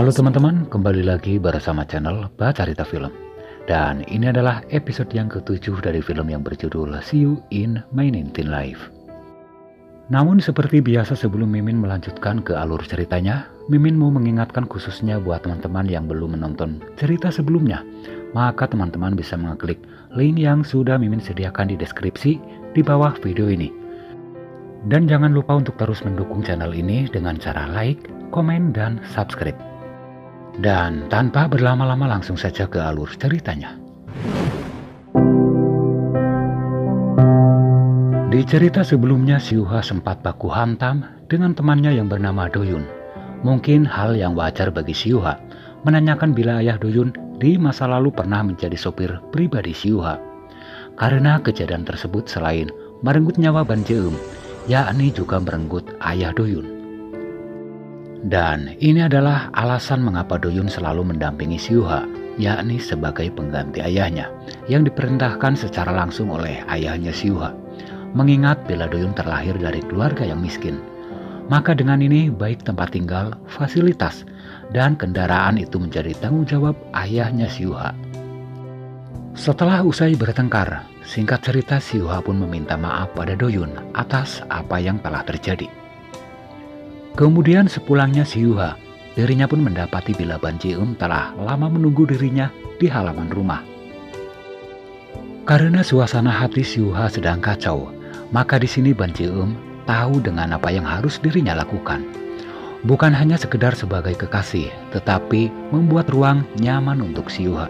Halo teman-teman, kembali lagi bersama channel Baca Cerita Film. Dan ini adalah episode yang ke-7 dari film yang berjudul See You in My 19 Life. Namun seperti biasa sebelum Mimin melanjutkan ke alur ceritanya, Mimin mau mengingatkan khususnya buat teman-teman yang belum menonton cerita sebelumnya. Maka teman-teman bisa mengklik link yang sudah Mimin sediakan di deskripsi di bawah video ini. Dan jangan lupa untuk terus mendukung channel ini dengan cara like, komen, dan subscribe. Dan tanpa berlama-lama langsung saja ke alur ceritanya. Di cerita sebelumnya, Siuha sempat baku hantam dengan temannya yang bernama Doyun. Mungkin hal yang wajar bagi Siuha menanyakan bila ayah Doyun di masa lalu pernah menjadi sopir pribadi Siuha. Karena kejadian tersebut selain merenggut nyawa Ban Jeum, yakni juga merenggut ayah Doyun. Dan ini adalah alasan mengapa Doyun selalu mendampingi Siuha, yakni sebagai pengganti ayahnya yang diperintahkan secara langsung oleh ayahnya Siuha. Mengingat bila Doyun terlahir dari keluarga yang miskin, maka dengan ini baik tempat tinggal, fasilitas, dan kendaraan itu menjadi tanggung jawab ayahnya Siuha. Setelah usai bertengkar, singkat cerita Siuha pun meminta maaf pada Doyun atas apa yang telah terjadi. Kemudian sepulangnya Siuha, dirinya pun mendapati bila Ban Jeum telah lama menunggu dirinya di halaman rumah. Karena suasana hati Siuha sedang kacau, maka di sini Ban Jeum tahu dengan apa yang harus dirinya lakukan. Bukan hanya sekedar sebagai kekasih, tetapi membuat ruang nyaman untuk Siuha.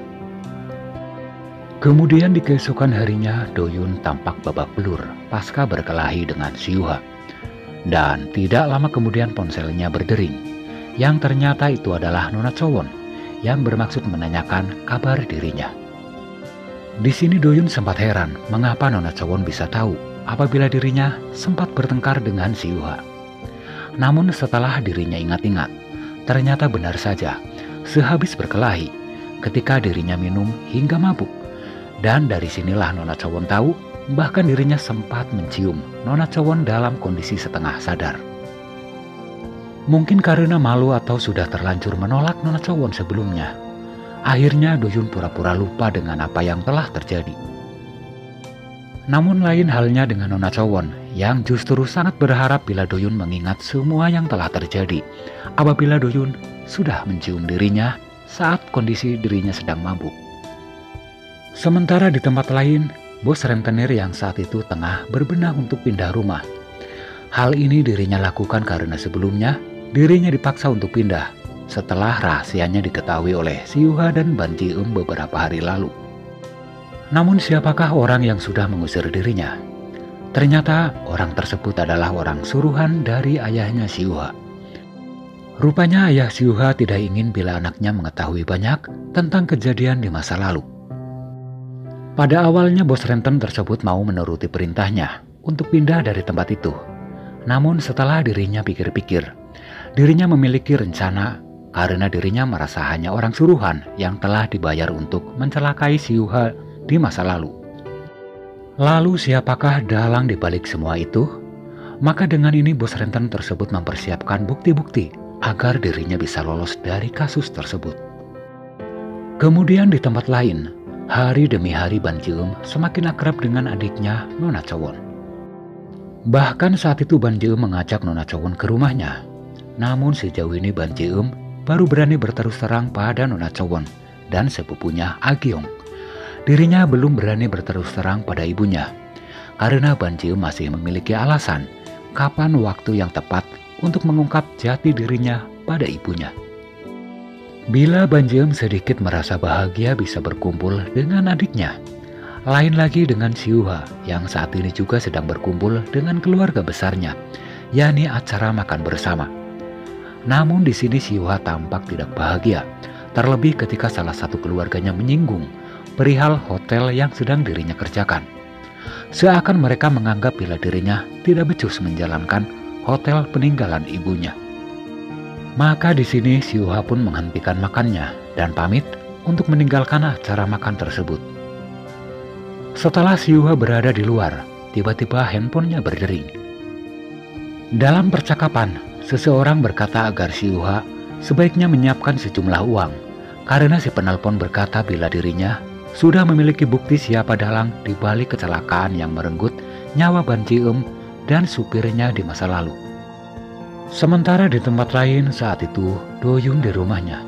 Kemudian di keesokan harinya, Doyun tampak babak belur pasca berkelahi dengan Siuha. Dan tidak lama kemudian ponselnya berdering, yang ternyata itu adalah Nona Chowon yang bermaksud menanyakan kabar dirinya. Di sini Doyun sempat heran mengapa Nona Chowon bisa tahu apabila dirinya sempat bertengkar dengan Siuha. Namun setelah dirinya ingat-ingat, ternyata benar saja sehabis berkelahi ketika dirinya minum hingga mabuk. Dan dari sinilah Nona Chowon tahu bahkan dirinya sempat mencium Nona Chowon dalam kondisi setengah sadar. Mungkin karena malu atau sudah terlanjur menolak Nona Chowon sebelumnya, akhirnya Doyun pura-pura lupa dengan apa yang telah terjadi. Namun lain halnya dengan Nona Chowon yang justru sangat berharap bila Doyun mengingat semua yang telah terjadi apabila Doyun sudah mencium dirinya saat kondisi dirinya sedang mabuk. Sementara di tempat lain, bos rentenir yang saat itu tengah berbenah untuk pindah rumah. Hal ini dirinya lakukan karena sebelumnya dirinya dipaksa untuk pindah setelah rahasianya diketahui oleh Siuha dan Ban Jeum beberapa hari lalu. Namun siapakah orang yang sudah mengusir dirinya? Ternyata orang tersebut adalah orang suruhan dari ayahnya Siuha. Rupanya ayah Siuha tidak ingin bila anaknya mengetahui banyak tentang kejadian di masa lalu. Pada awalnya bos renten tersebut mau menuruti perintahnya untuk pindah dari tempat itu. Namun setelah dirinya pikir-pikir, dirinya memiliki rencana karena dirinya merasa hanya orang suruhan yang telah dibayar untuk mencelakai Siuha di masa lalu. Lalu siapakah dalang di balik semua itu? Maka dengan ini bos renten tersebut mempersiapkan bukti-bukti agar dirinya bisa lolos dari kasus tersebut. Kemudian di tempat lain, hari demi hari Ban Jeum semakin akrab dengan adiknya Nona Chowon. Bahkan saat itu Ban Jeum mengajak Nona Chowon ke rumahnya. Namun sejauh ini Ban Jeum baru berani berterus terang pada Nona Chowon dan sepupunya Agyong. Dirinya belum berani berterus terang pada ibunya karena Ban Jeum masih memiliki alasan kapan waktu yang tepat untuk mengungkap jati dirinya pada ibunya. Bila Ban Jeum sedikit merasa bahagia bisa berkumpul dengan adiknya, lain lagi dengan Siuha yang saat ini juga sedang berkumpul dengan keluarga besarnya, yakni acara makan bersama. Namun di sini Siuha tampak tidak bahagia, terlebih ketika salah satu keluarganya menyinggung perihal hotel yang sedang dirinya kerjakan. Seakan mereka menganggap bila dirinya tidak becus menjalankan hotel peninggalan ibunya. Maka di sini Siuha pun menghentikan makannya dan pamit untuk meninggalkan acara makan tersebut. Setelah Siuha berada di luar, tiba-tiba handphonenya berdering. Dalam percakapan, seseorang berkata agar Siuha sebaiknya menyiapkan sejumlah uang, karena si penelpon berkata bila dirinya sudah memiliki bukti siapa dalang di balik kecelakaan yang merenggut nyawa Ban Ji-eum dan supirnya di masa lalu. Sementara di tempat lain saat itu, Do-yun di rumahnya.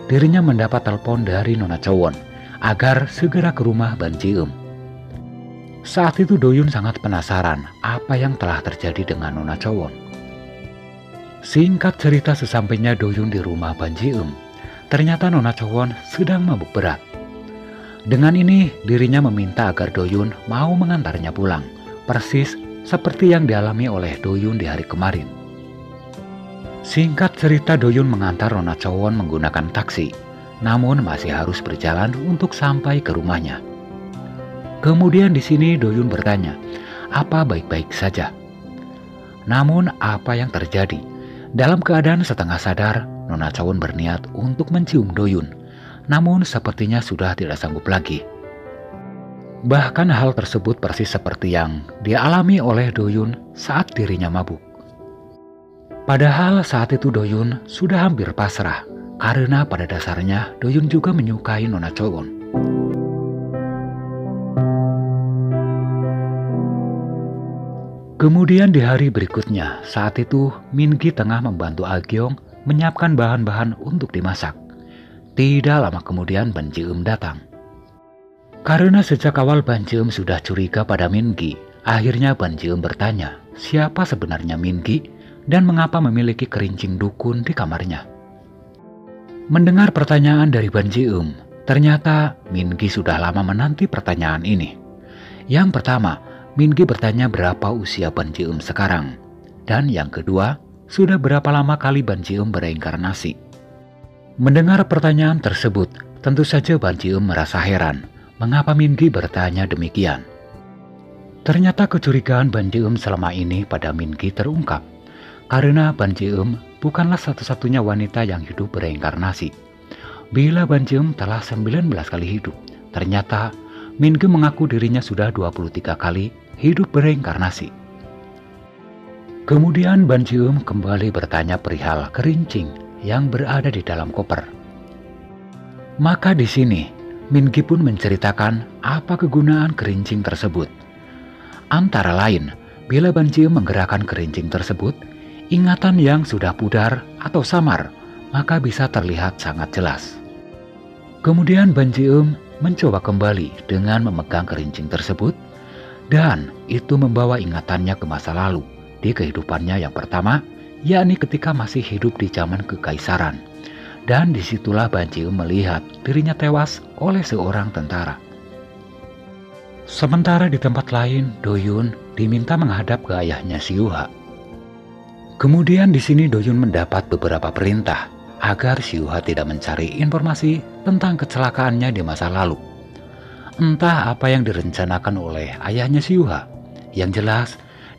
Dirinya mendapat telepon dari Nona Chowon agar segera ke rumah Ban Ji-eum. Saat itu Do-yun sangat penasaran apa yang telah terjadi dengan Nona Chowon. Singkat cerita, sesampainya Do-yun di rumah Ban Ji-eum, ternyata Nona Chowon sedang mabuk berat. Dengan ini, dirinya meminta agar Do-yun mau mengantarnya pulang, persis seperti yang dialami oleh Do-yun di hari kemarin. Singkat cerita, Do-yun mengantar Nona Chowon menggunakan taksi, namun masih harus berjalan untuk sampai ke rumahnya. Kemudian di sini Do-yun bertanya, apa baik-baik saja? Namun apa yang terjadi? Dalam keadaan setengah sadar, Nona Chowon berniat untuk mencium Do-yun, namun sepertinya sudah tidak sanggup lagi. Bahkan hal tersebut persis seperti yang dialami oleh Do-yun saat dirinya mabuk. Padahal saat itu Do-yun sudah hampir pasrah, karena pada dasarnya Do-yun juga menyukai Nona Chowon. Kemudian di hari berikutnya, saat itu Min-gi tengah membantu Ah-gyeong menyiapkan bahan-bahan untuk dimasak. Tidak lama kemudian Ban Ji-eum datang. Karena sejak awal Ban Ji-eum sudah curiga pada Min-gi, akhirnya Ban Ji-eum bertanya siapa sebenarnya Min-gi dan mengapa memiliki kerincing dukun di kamarnya. Mendengar pertanyaan dari Ban Ji-eum, ternyata Min-gi sudah lama menanti pertanyaan ini. Yang pertama, Min-gi bertanya berapa usia Ban Ji-eum sekarang. Dan yang kedua, sudah berapa lama kali Ban Ji-eum bereinkarnasi. Mendengar pertanyaan tersebut, tentu saja Ban Ji-eum merasa heran mengapa Min-gi bertanya demikian. Ternyata kecurigaan Ban Ji-eum selama ini pada Min-gi terungkap. Karena Ban Ji-eum bukanlah satu-satunya wanita yang hidup bereinkarnasi. Bila Ban Ji-eum telah 19 kali hidup, ternyata Min-gi mengaku dirinya sudah 23 kali hidup bereinkarnasi. Kemudian Ban Ji-eum kembali bertanya perihal kerincing yang berada di dalam koper. Maka di sini Min-gi pun menceritakan apa kegunaan kerincing tersebut. Antara lain, bila Ban Ji-eum menggerakkan kerincing tersebut, ingatan yang sudah pudar atau samar maka bisa terlihat sangat jelas. Kemudian Ban Ji-eum mencoba kembali dengan memegang kerincing tersebut, dan itu membawa ingatannya ke masa lalu di kehidupannya yang pertama, yakni ketika masih hidup di zaman kekaisaran. Dan disitulah Ban Ji-eum melihat dirinya tewas oleh seorang tentara. Sementara di tempat lain, Do-yun diminta menghadap ke ayahnya Siuha. Kemudian di sini Do-yun mendapat beberapa perintah agar Siuha tidak mencari informasi tentang kecelakaannya di masa lalu. Entah apa yang direncanakan oleh ayahnya Siuha. Yang jelas,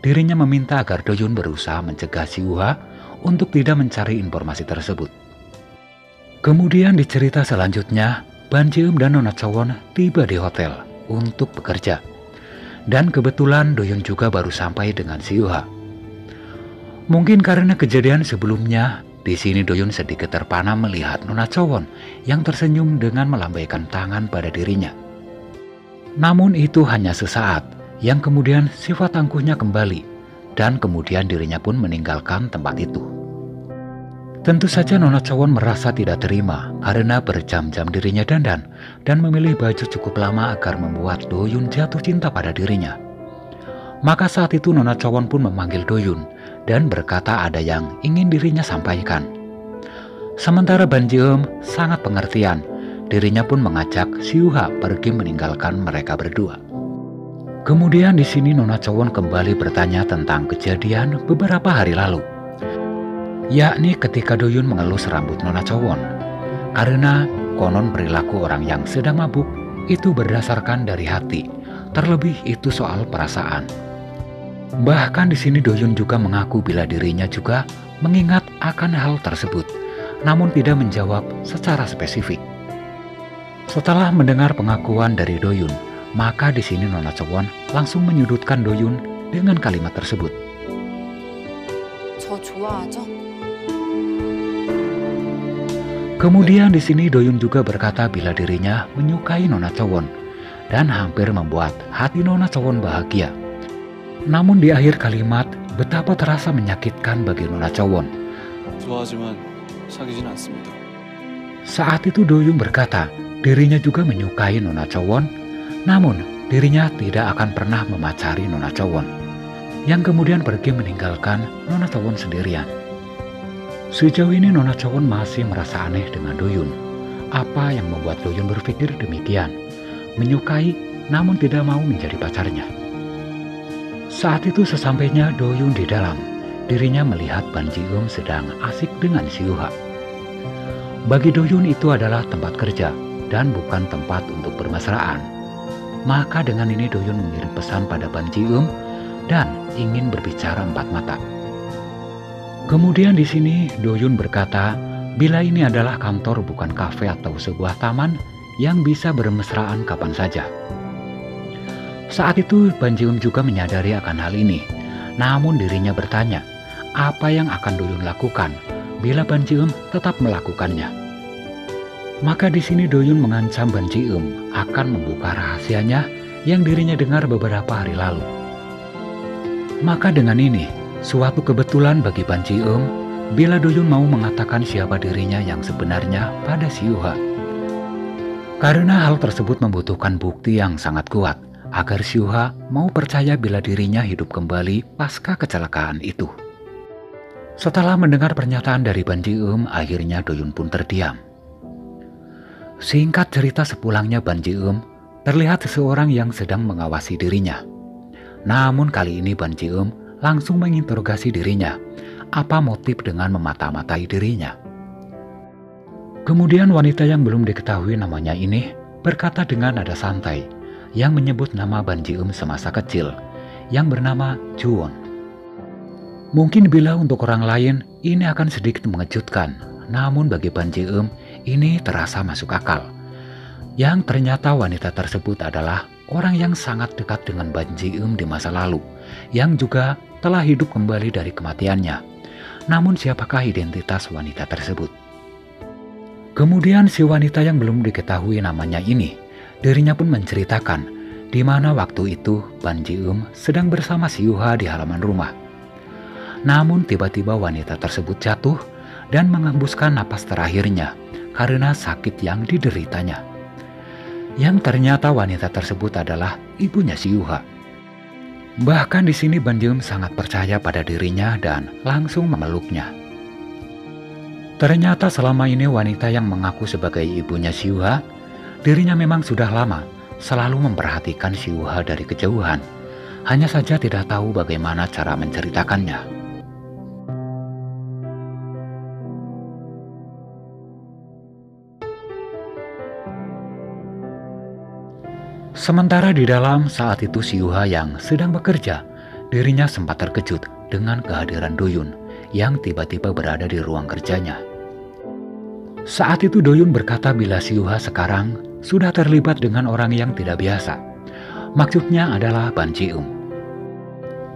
dirinya meminta agar Do-yun berusaha mencegah Siuha untuk tidak mencari informasi tersebut. Kemudian di cerita selanjutnya, Ban Ji-eum dan Nona Chowon tiba di hotel untuk bekerja. Dan kebetulan Do-yun juga baru sampai dengan Siuha. Mungkin karena kejadian sebelumnya, di sini Do-yun sedikit terpana melihat Nona Chowon yang tersenyum dengan melambaikan tangan pada dirinya. Namun itu hanya sesaat, yang kemudian sifat angkuhnya kembali, dan kemudian dirinya pun meninggalkan tempat itu. Tentu saja Nona Chowon merasa tidak terima karena berjam-jam dirinya dandan dan memilih baju cukup lama agar membuat Do-yun jatuh cinta pada dirinya. Maka saat itu Nona Chowon pun memanggil Do-yun dan berkata ada yang ingin dirinya sampaikan. Sementara Ban Ji-eum sangat pengertian, dirinya pun mengajak Siuha pergi meninggalkan mereka berdua. Kemudian di sini Nona Chowon kembali bertanya tentang kejadian beberapa hari lalu, yakni ketika Do-yun mengelus rambut Nona Chowon. Karena konon perilaku orang yang sedang mabuk itu berdasarkan dari hati, terlebih itu soal perasaan. Bahkan di sini Do-yun juga mengaku bila dirinya juga mengingat akan hal tersebut, namun tidak menjawab secara spesifik. Setelah mendengar pengakuan dari Do-yun, maka di sini Nona Chowon langsung menyudutkan Do-yun dengan kalimat tersebut. 저 좋아하죠? Kemudian di sini Doyun juga berkata bila dirinya menyukai Nona Chowon dan hampir membuat hati Nona Chowon bahagia. Namun di akhir kalimat betapa terasa menyakitkan bagi Nona Chowon. 좋아하지만 사귀진 않습니다. Saat itu Doyun berkata dirinya juga menyukai Nona Chowon, namun dirinya tidak akan pernah memacari Nona Chowon, yang kemudian pergi meninggalkan Nona Chowon sendirian. Sejauh ini Nona Chowon masih merasa aneh dengan Doyun. Apa yang membuat Doyun berpikir demikian? Menyukai namun tidak mau menjadi pacarnya. Saat itu sesampainya Doyun di dalam, dirinya melihat Ban Ji-eum sedang asik dengan Siuha. Bagi Doyun itu adalah tempat kerja dan bukan tempat untuk bermesraan. Maka dengan ini Doyun mengirim pesan pada Ban Ji-eum dan ingin berbicara empat mata. Kemudian di sini Doyun berkata bila ini adalah kantor bukan kafe atau sebuah taman yang bisa bermesraan kapan saja. Saat itu Ban Ji-eum juga menyadari akan hal ini. Namun dirinya bertanya, apa yang akan Doyun lakukan bila Ban Ji-eum tetap melakukannya? Maka di sini Doyun mengancam Ban Ji-eum akan membuka rahasianya yang dirinya dengar beberapa hari lalu. Maka dengan ini, suatu kebetulan bagi Ban Ji-eum bila Doyun mau mengatakan siapa dirinya yang sebenarnya pada Siuha. Karena hal tersebut membutuhkan bukti yang sangat kuat agar Siuha mau percaya bila dirinya hidup kembali pasca kecelakaan itu. Setelah mendengar pernyataan dari Ban Ji-eum, akhirnya Doyun pun terdiam. Singkat cerita sepulangnya Ban Ji-eum, terlihat seseorang yang sedang mengawasi dirinya. Namun kali ini Ban Ji-eum langsung menginterogasi dirinya, apa motif dengan memata-matai dirinya. Kemudian wanita yang belum diketahui namanya ini berkata dengan nada santai yang menyebut nama Ban Ji-eum semasa kecil yang bernama Juwon. Mungkin bila untuk orang lain ini akan sedikit mengejutkan, namun bagi Ban Ji-eum ini terasa masuk akal. Yang ternyata wanita tersebut adalah orang yang sangat dekat dengan Ban Ji-eum di masa lalu, yang juga telah hidup kembali dari kematiannya. Namun siapakah identitas wanita tersebut? Kemudian si wanita yang belum diketahui namanya ini, dirinya pun menceritakan di mana waktu itu Ban Ji-eum sedang bersama Siuha di halaman rumah. Namun tiba-tiba wanita tersebut jatuh dan menghembuskan napas terakhirnya karena sakit yang dideritanya. Yang ternyata wanita tersebut adalah ibunya Siuha. Bahkan di sini Ban Ji-eum sangat percaya pada dirinya dan langsung memeluknya. Ternyata selama ini wanita yang mengaku sebagai ibunya Siuha, dirinya memang sudah lama selalu memperhatikan Siuha dari kejauhan. Hanya saja tidak tahu bagaimana cara menceritakannya. Sementara di dalam saat itu Siuha yang sedang bekerja, dirinya sempat terkejut dengan kehadiran Doyun yang tiba-tiba berada di ruang kerjanya. Saat itu Doyun berkata bila Siuha sekarang sudah terlibat dengan orang yang tidak biasa. Maksudnya adalah Ban Ji-eum.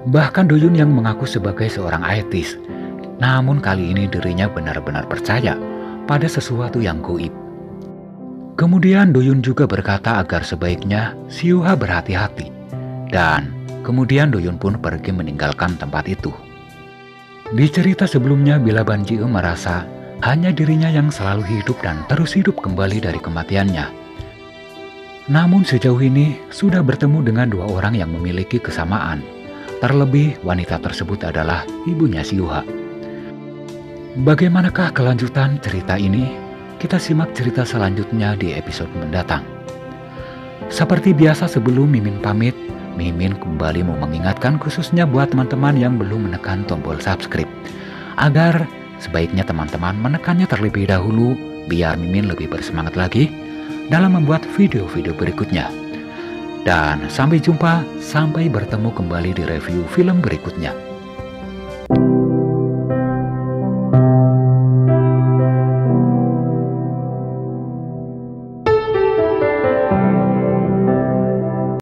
Bahkan Doyun yang mengaku sebagai seorang ateis, namun kali ini dirinya benar-benar percaya pada sesuatu yang gaib. Kemudian Doyun juga berkata agar sebaiknya Siuha berhati-hati. Dan kemudian Doyun pun pergi meninggalkan tempat itu. Di cerita sebelumnya bila Ban Ji-eum merasa hanya dirinya yang selalu hidup dan terus hidup kembali dari kematiannya. Namun sejauh ini sudah bertemu dengan dua orang yang memiliki kesamaan. Terlebih wanita tersebut adalah ibunya Siuha. Bagaimanakah kelanjutan cerita ini? Kita simak cerita selanjutnya di episode mendatang. Seperti biasa sebelum Mimin pamit, Mimin kembali mau mengingatkan khususnya buat teman-teman yang belum menekan tombol subscribe. Agar sebaiknya teman-teman menekannya terlebih dahulu biar Mimin lebih bersemangat lagi dalam membuat video-video berikutnya. Dan sampai jumpa, sampai bertemu kembali di review film berikutnya.